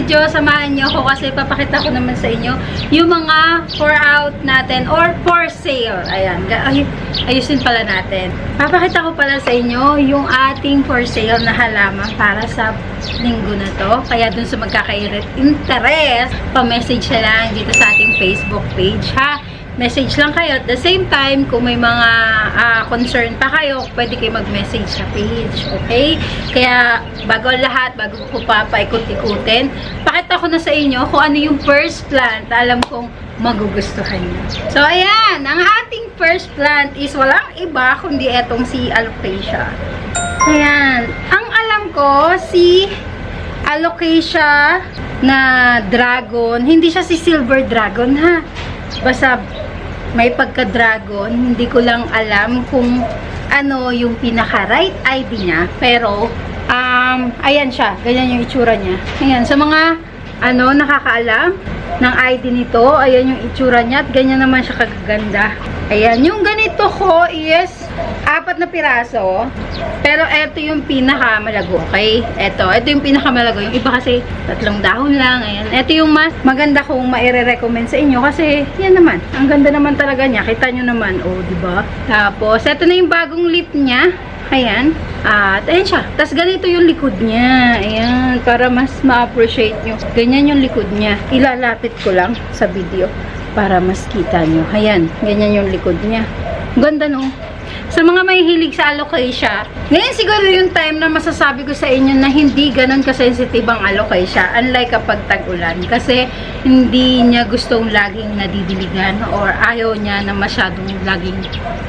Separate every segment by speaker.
Speaker 1: video, samahan nyo ako kasi papakita ko naman sa inyo yung mga for out natin or for sale. Ayan, ayusin pala natin. Papakita ko pala sa inyo yung ating for sale na halaman para sa linggo na to. Kaya dun sa magkaka-interest, pa-message na lang dito sa ating Facebook page, ha? Message lang kayo. At the same time, kung may mga concern pa kayo, pwede kayo mag-message sa page. Okay? Kaya, bago lahat, bago ko pa paikot-ikutin, pakita ko na sa inyo kung ano yung first plant. Alam kong magugustuhan nyo. So, ayan. Ang ating first plant is walang iba kundi etong si Alocasia. Ayan. Ang alam ko, si Alocasia na dragon. Hindi siya si silver dragon, ha? Basta may pagka-dragon, hindi ko lang alam kung ano yung pinaka-right ID niya. Pero, ayan siya. Ganyan yung itsura niya. Ayan, sa mga, nakakaalam ng ID nito, ayan yung itsura niya. At ganyan naman siya kaganda. Ayan, yung ganito ko is 4 na piraso. Pero ito yung pinakamalago, okay? Ito yung pinakamalago. Yung iba kasi 3 dahon lang. Ayan. Ito yung mas maganda kong maire-recommend sa inyo kasi yan naman. Ang ganda naman talaga niya. Kita nyo naman, oh, diba? Tapos, ito na yung bagong lip niya. Ayan. At ayan siya. Tapos ganito yung likod niya. Ayan. Para mas ma-appreciate nyo. Ganyan yung likod niya. Ilalapit ko lang sa video para mas kita nyo. Ayan. Ganyan yung likod niya. Ganda, no? Sa mga may hilig sa Alocasia, ngayon siguro yung time na masasabi ko sa inyo na hindi ganun kasensitive ang Alocasia, unlike kapag tag-ulan. Kasi hindi niya gustong laging nadidiligan or ayaw niya na masyadong laging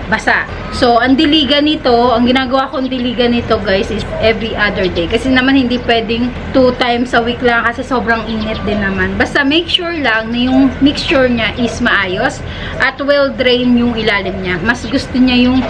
Speaker 1: basa. So, ang diligan nito, ang ginagawa kong diligan nito guys is every other day. Kasi naman hindi pwedeng 2 times a week lang kasi sobrang init din naman. Basta make sure lang na yung mixture niya is maayos at well drain yung ilalim niya. Mas gusto niya yung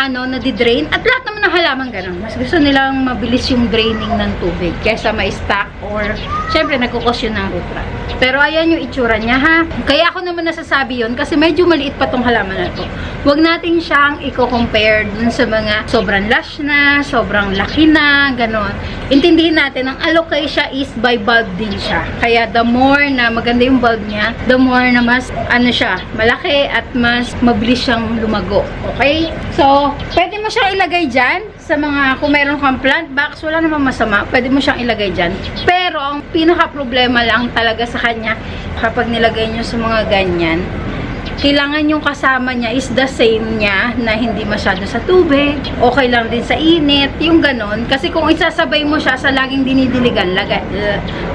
Speaker 1: nadidrain. At lahat naman ng halaman ganun. Mas gusto nilang mabilis yung draining ng tubig kesa ma-stack or syempre nagkukos yun ng root rot. Pero ayan yung itsura niya, ha. Kaya ako naman nasasabi yun kasi medyo maliit pa tong halaman na to. Huwag natin siyang i-compare dun sa mga sobrang lush na, sobrang laki na, ganun. Intindihin natin, ang Alocasia is by bulb din siya. Kaya the more na maganda yung bulb niya, the more na mas siya, malaki at mas mabilis siyang lumago. Okay? So, pwede mo siyang ilagay dyan sa mga, kung meron kang plant box, wala namang masama, pwede mo siyang ilagay dyan. Pero, ang pinaka-problema lang talaga sa kanya, kapag nilagay nyo sa mga ganyan, kailangan yung kasama niya is the same niya na hindi masyado sa tubig, okay lang din sa init, yung ganon. Kasi kung isasabay mo siya sa laging dinidiligan,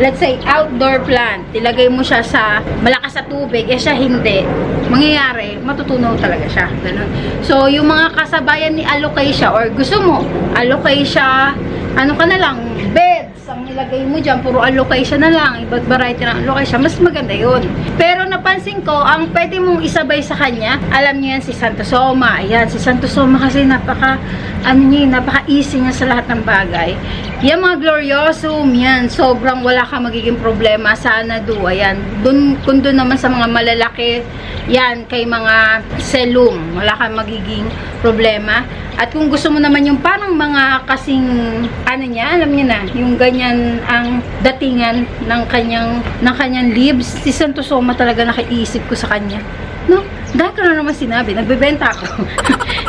Speaker 1: let's say outdoor plant, ilagay mo siya sa malakas sa tubig, siya hindi, mangyayari, matutunaw talaga siya, ganon. So, yung mga kasabayan ni Alocasia, or gusto mo, Alocasia, ka na lang, beds, ang nilagay mo dyan, puro Alocasia na lang, iba't variety ng Alocasia, mas maganda yun. Pero napansin ko, ang pwede mong isabay sa kanya, alam niyo yan, si Santosoma. Ayan, si Santosoma kasi napaka-easy niya sa lahat ng bagay. Yan mga Gloriosum, yan, sobrang wala ka magiging problema sa Anadu. Ayan, kung doon naman sa mga malalaki, yan, kay mga Selum, wala ka magiging problema. At kung gusto mo naman yung parang mga kasing, alam niyo na, yung ganyan ang datingan ng kanyang leaves, si Santosoma talaga nakiisip ko sa kanya. No? Dahil ko na naman sinabi, nagbebenta ako.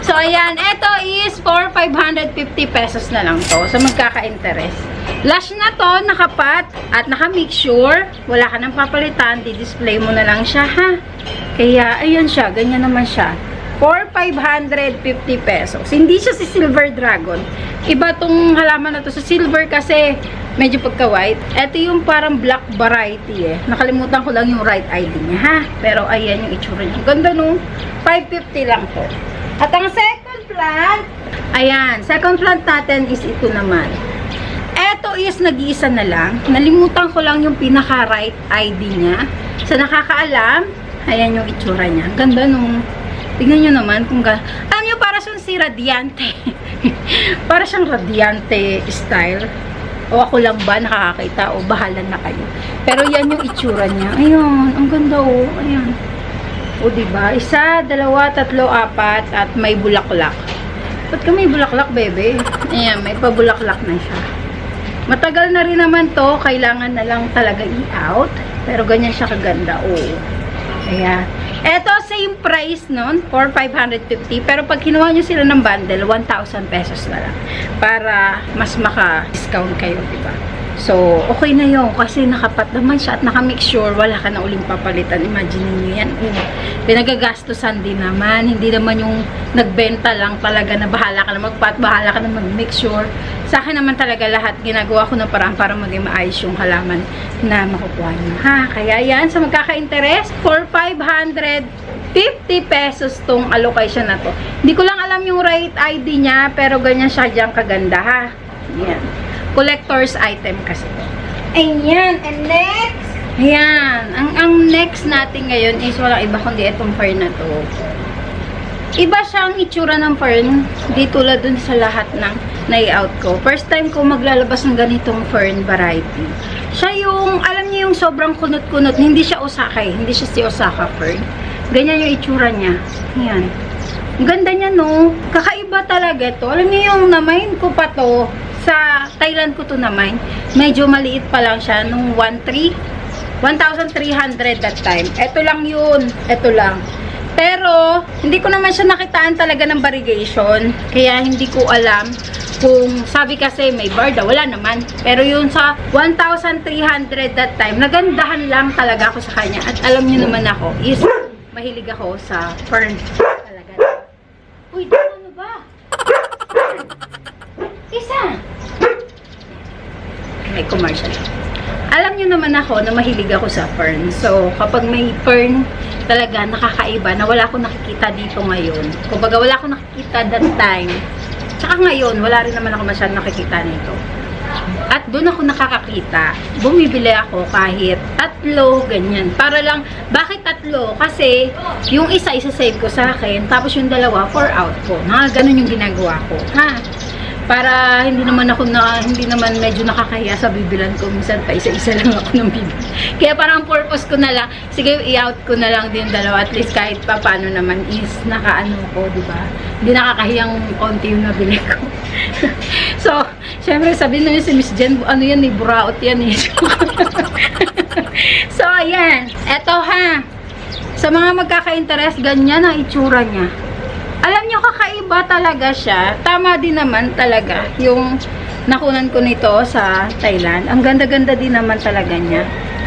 Speaker 1: So, ayan, ito is for 550 pesos na lang to. So, magkaka-interest. Lash na to, nakapat at naka-mixture. Wala ka nang papalitan, di-display mo na lang siya, ha? Kaya, ayun siya, ganyan naman siya. For 550 pesos. Hindi siya si Silver Dragon. Iba tong halaman na to. Sa silver kasi medyo pagka-white. Ito yung parang black variety eh. Nakalimutan ko lang yung right ID niya, ha? Pero ayan yung itsura niya. Ganda no? 550 lang to. At ang second plant, ayan, second plant natin is ito naman. Ito is nag-iisa na lang. Nalimutan ko lang yung pinaka-right ID niya. Sa nakakaalam, ayan yung itsura niya. Ganda no? Tingnan nyo naman kung alam nyo, para siyang si Radiante. Para siyang Radiante style. O ako lang ba nakakakita? O bahala na kayo. Pero yan yung itsura niya. Ayun, ang ganda o. Ayan. O diba? 1, 2, 3, 4 at may bulaklak. Ba't ka may bulaklak, bebe? Ayan, may pabulaklak na siya. Matagal na rin naman to. Kailangan na lang talaga i-out. Pero ganyan siya kaganda. Oh. Ayan. Eto, same price nun. For 550. Pero pag kinuha nyo sila ng bundle, 1,000 pesos na lang. Para mas maka-discount kayo, diba? So, okay na yun. Kasi nakapat naman siya at naka-make sure wala ka na uling papalitan. Imagine nyo yan. Pinagagastosan din naman. Hindi naman yung nagbenta lang talaga na bahala ka na magpat, bahala ka na mag-make sure. Sa akin naman talaga lahat ginagawa ko na parang para maging maayos yung halaman na makukuha nyo. Ha? Kaya yan, sa magkaka-interest, for 550 pesos tong allocation na to. Hindi ko lang alam yung right ID niya, pero ganyan siya diyang kaganda, ha? Yan. Collector's item kasi to. Ayan. And next, ayan. Ang next natin ngayon is walang iba kundi itong fern na to. Iba siyang itsura ng fern. Di tulad dun sa lahat ng nai-out ko. First time ko maglalabas ng ganitong fern variety. Siya yung, alam niyo yung sobrang kunot-kunot. Hindi siya Osaka eh. Hindi siya si Osaka fern. Ganyan yung itsura niya. Ayan. Ang ganda niya, no? Kakaiba talaga to. Alam niyo yung na-mine ko pa to. Sa Thailand ko to naman, medyo maliit pa lang siya nung 1,300 that time. Ito lang yun. Ito lang. Pero, hindi ko naman siya nakitaan talaga ng variegation. Kaya hindi ko alam kung sabi kasi may barda. Wala naman. Pero yun sa 1,300 that time, nagandahan lang talaga ako sa kanya. At alam niyo naman ako, is mahilig ako sa fern. Talaga. Uy, ano ba? Isa! May commercial. Alam nyo naman ako na mahilig ako sa fern. So, kapag may fern talaga nakakaiba na wala akong nakikita dito ngayon. Kumbaga, wala akong nakikita that time. Tsaka ngayon, wala rin naman ako masyadong nakikita nito. At doon ako nakakakita. Bumibili ako kahit 3, ganyan. Para lang, bakit 3? Kasi, yung isa save ko sa akin, tapos yung 2, for out ko. Ganun yung ginagawa ko. Ha? Para hindi naman medyo nakakahiya sa bibilan ko. Minsan pa isa-isa lang ako ng bibili. Kaya parang purpose ko na lang, sige, i-out ko na lang din 2. At least kahit pa paano naman is nakaano ko, diba? Hindi nakakahiyang konti yung nabili ko. So, syempre sabihin na yun si Miss Jen, ano yan, buraot yan eh. So, ayan. Eto ha. Sa mga magkaka-interest, ganyan ang itsura niya. Alam nyo, kakaiba talaga siya. Tama din naman talaga yung nakunan ko nito sa Thailand. Ang ganda-ganda din naman talaga niya.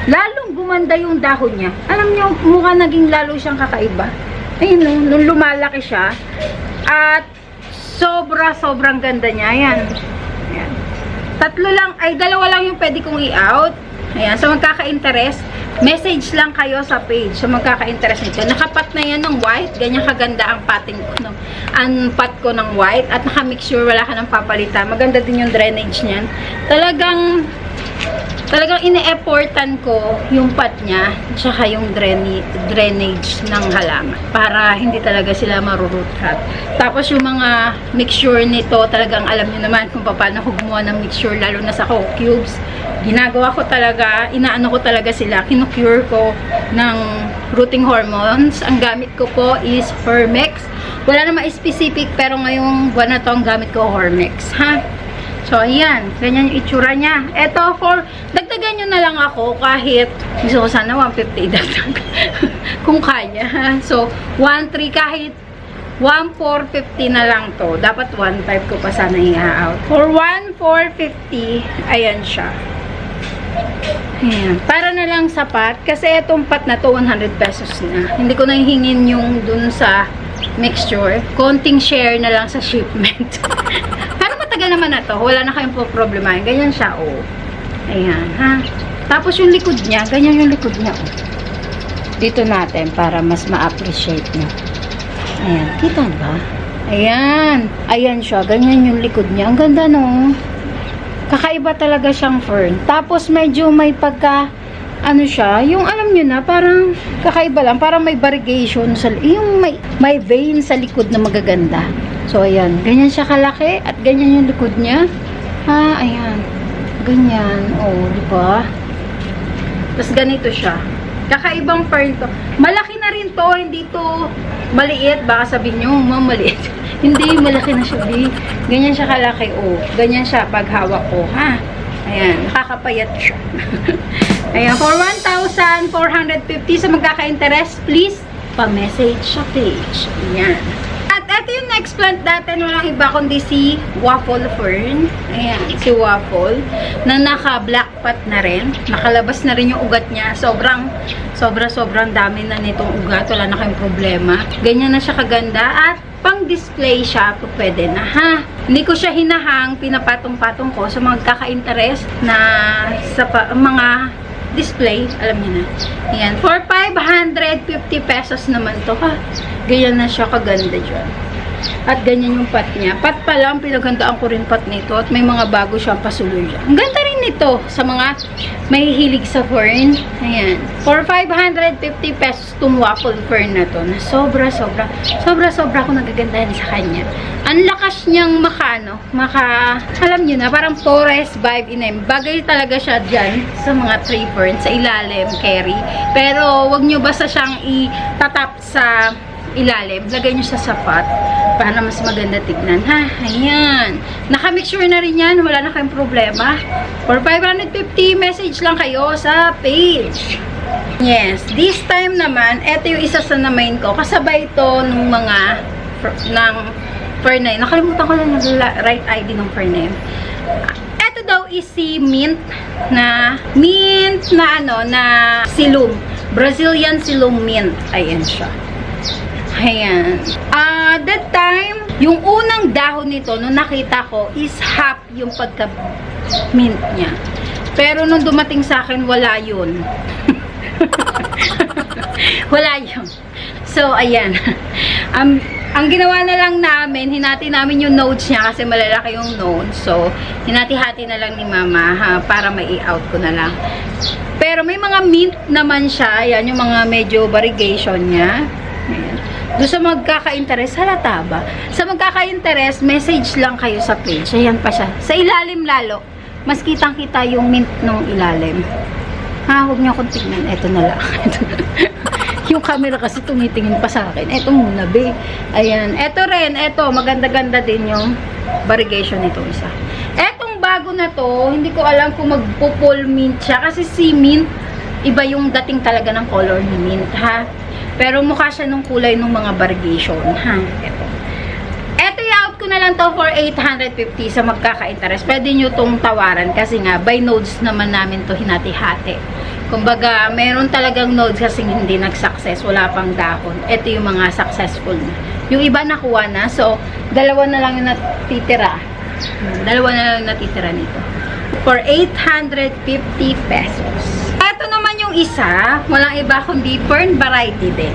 Speaker 1: Lalong gumanda yung dahon niya. Alam nyo, mukha naging lalo siyang kakaiba. Ayun, nung lumalaki siya. At sobrang ganda niya. Ayan. Ayan. 2 lang yung pwede kong i-out. Ayan, sa magkaka-interest, message lang kayo sa page sa magkaka-interest nito. Nakapat na yan ng white. Ganyan kaganda ang patting ko, ang pat ko ng white. At naka-make sure wala ka ng papalitan. Maganda din yung drainage niyan. Talagang ine-effortan ko yung pat niya tsaka yung drainage ng halaman para hindi talaga sila maruroot rot. Tapos yung mga mixture nito, talagang alam niyo naman kung paano ko gumawa ng mixture, lalo na sa coco cubes. Ginagawa ko talaga, inaano ko talaga sila, kinocure ko ng rooting hormones. Ang gamit ko po is Hormex. Wala naman specific, pero ngayong buwan na to ang gamit ko Hormex, ha? So, ayan. Ganyan yung itsura niya. Ito, dagdagan nyo na lang ako kahit gusto ko sana 150 dagdag. Kung kaya, ha? So, 1,300 kahit 1,450 na lang to. Dapat 1,500 ko pa sana i-out. For 1,450, ayan siya. Ayan. Para na lang sapat. Kasi itong pat na to, 100 pesos na. Hindi ko na hihingin yung dun sa mixture. Konting share na lang sa shipment. Pero matagal naman na to. Wala na kayong problema. Ganyan siya, oh. Ayan, ha. Tapos yung likod niya, ganyan yung likod niya, oh. Dito natin para mas ma-appreciate niyo. Ayan, kita ba? Ayan. Ayan siya. Ganyan yung likod niya. Ang ganda, no? Kakaiba talaga siyang fern. Tapos medyo may pagka ano siya, yung alam nyo na, parang kakaiba lang, parang may variegation sa, yung may vein sa likod na magaganda. So, ayan. Ganyan siya kalaki at ganyan yung likod niya. Ha, ayan. Ganyan. Oh, di ba? Tapos ganito siya. Kakaibang fern to. Malaki na rin to, hindi to maliit. Baka sabihin nyo, maliit. Hindi, malaki na siya, di. Ganyan siya kalaki, oh. Ganyan siya pag hawak ko, ha? Ayan, nakakapayat siya. Ayan, for 1,450 sa magkaka-interest, please, pa-message sa page. Ayan. At ito yung next plant natin, walang iba kundi si Waffle Fern. Ayan, si Waffle, na naka-black pot na rin. Nakalabas na rin yung ugat niya. Sobrang dami na nitong ugat. Wala na kayong problema. Ganyan na siya kaganda. At pang-display siya, pwede na ha. Hindi ko siya hinahang, pinapatong-patong ko sa mga kaka-interest na sa mga display, alam niyo na. Ayan, for 550 pesos naman to ha. Ganyan na siya kaganda dyan. At ganyan yung pot niya. Pot pa lang, pinagandaan ko rin pot nito. At may mga bago siyang pasuloy dyan. Ang ganda rin nito sa mga mahihilig sa fern. Ayan. For 550 pesos itong waffle fern na to. Na sobra ako nagagandahan sa kanya. Ang lakas niyang alam niyo na, parang forest vibe in. Bagay talaga siya dyan sa mga tree fern, sa ilalim, carry. Pero wag niyo basta siyang itatap sa ilalim, lagay nyo sa sapat para mas maganda tignan ha. Ayan, nakamixture na rin yan, wala na kayong problema. For 550, message lang kayo sa page. Yes, this time naman, eto yung isa sa na-main ko, kasabay ito nung mga ng Fername. Nakalimutan ko lang yung right ID ng Fername. Eto daw is si mint na silum, Brazilian silum mint. Ayan siya. Ayan. That time, yung unang dahon nito, nung nakita ko, is half yung pagka-mint niya. Pero nung dumating sa akin, wala yun. Wala yun. So, ayan. Ang ginawa na lang namin, hinati namin yung nodes niya kasi malalaki yung nodes. So, hinati-hati na lang ni Mama para mai-out ko na lang. Pero may mga mint naman siya. Ayan, yung mga medyo variegation niya. Ayan. Doon sa magkaka-interest, halata ba? Sa magkaka-interest, message lang kayo sa page. Ayan pa siya. Sa ilalim lalo, mas kitang-kita yung mint nung ilalim. Huwag niyo akong tignan. Ito na lang. Yung camera kasi tumitingin pa sa akin. Ito muna, be. Ayan. Ito rin. Ito, maganda-ganda din yung variegation nito isa. Etong bago na to, hindi ko alam kung magpo-full mint siya. Kasi si mint, iba yung dating talaga ng color ni mint, ha? Pero mukha siya nung kulay ng mga variegation, ha? Ito i-out ko na lang to for 850 sa magkaka-interest. Pwede nyo tong tawaran kasi nga, by nodes naman namin to hinati-hati. Kumbaga, meron talagang nodes kasi hindi nag-success, wala pang dahon. Ito yung mga successful na. Yung iba nakuha na, so, dalawa na lang yung natitira. Dalawa na lang yung natitira nito. For 850 pesos. Ito naman yung isa, walang iba kundi fern variety din.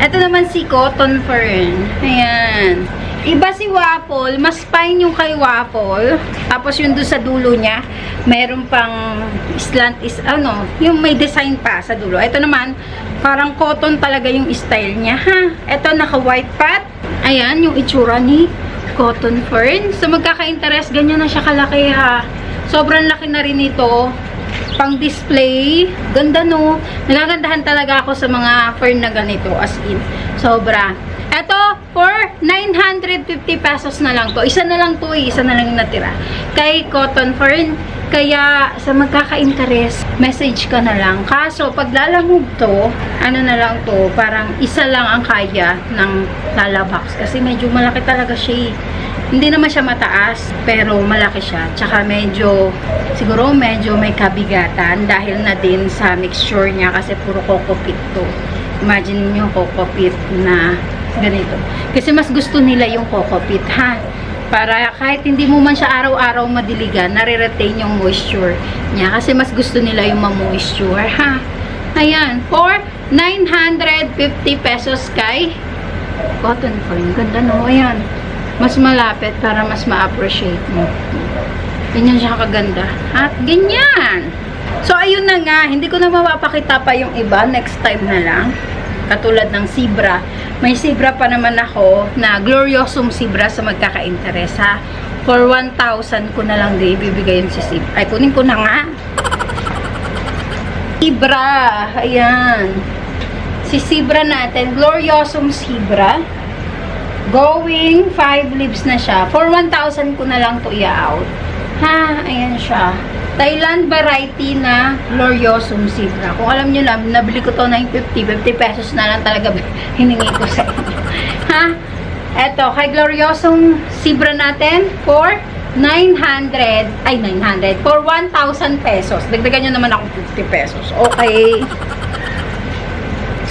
Speaker 1: Ito naman si cotton fern. Ayan. Iba si waffle, mas fine yung kay waffle. Tapos yung doon sa dulo niya, mayroon pang slant yung may design pa sa dulo. Ito naman, parang cotton talaga yung style niya, ha. Ito naka white pot. Ayan, yung itsura ni cotton fern. So magkaka-interest, ganyan na siya kalaki, ha. Sobrang laki na rin ito. Pang display. Ganda, no? Nagagandahan talaga ako sa mga fern na ganito. As in, sobra. Ito, for 950 pesos na lang to. Isa na lang to, isa na lang yung natira. Kay cotton fern. Kaya, sa magkaka-interest, message ka na lang. Kaso, pag lalamove to, na lang to, parang isa lang ang kaya ng lalabox. Kasi medyo malaki talaga siya. Hindi naman siya mataas, pero malaki siya. Tsaka siguro medyo may kabigatan dahil na din sa mixture niya kasi puro coco peat to. Imagine niyo coco peat na ganito. Kasi mas gusto nila yung coco peat, ha? Para kahit hindi mo man siya araw-araw madiligan, nare-retain yung moisture niya. Kasi mas gusto nila yung ma-moisture, ha? Ayan, for 950 pesos kay cotton fern. Ganda, no? Ayan. Mas malapit para mas ma-appreciate mo. Ganyan siya kaganda. At ganyan. So, ayun na nga. Hindi ko na mapapakita pa yung iba. Next time na lang. Katulad ng zebra. May zebra pa naman ako na gloriosum zebra sa magkaka-interest, ha. For 1,000 ko na lang din ibibigay yun si zebra. Ay, kunin ko na nga. Zebra. Ayan. Si zebra natin. Gloriosum zebra. Going 5 leaves na siya. For 1,000 ko na lang to i-out. Ha, ayan siya. Thailand variety na Gloriosum Zebra. Kung alam nyo lang, nabili ko to ng 50 pesos na lang talaga hiningi ko sa inyo. Ha? Eto, kay Gloriosum Zebra natin for 900, for 1,000 pesos. Dagdagan nyo naman ako 50 pesos. Okay.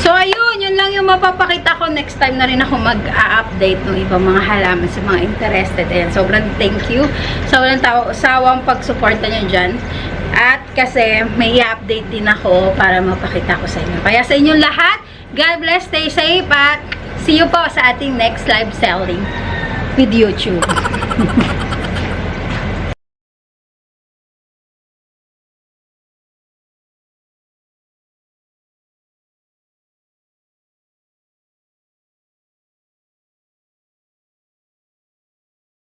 Speaker 1: So, ayun, yun lang yung mapapakita ko. Next time na rin ako mag-a-update ng ibang mga halaman sa mga interested. Ayan, sobrang thank you sa walang sawang pagsuporta nyo dyan. At kasi may i-update din ako para mapakita ko sa inyo. Kaya sa inyong lahat, God bless, stay safe, at see you po sa ating next live selling with YouTube.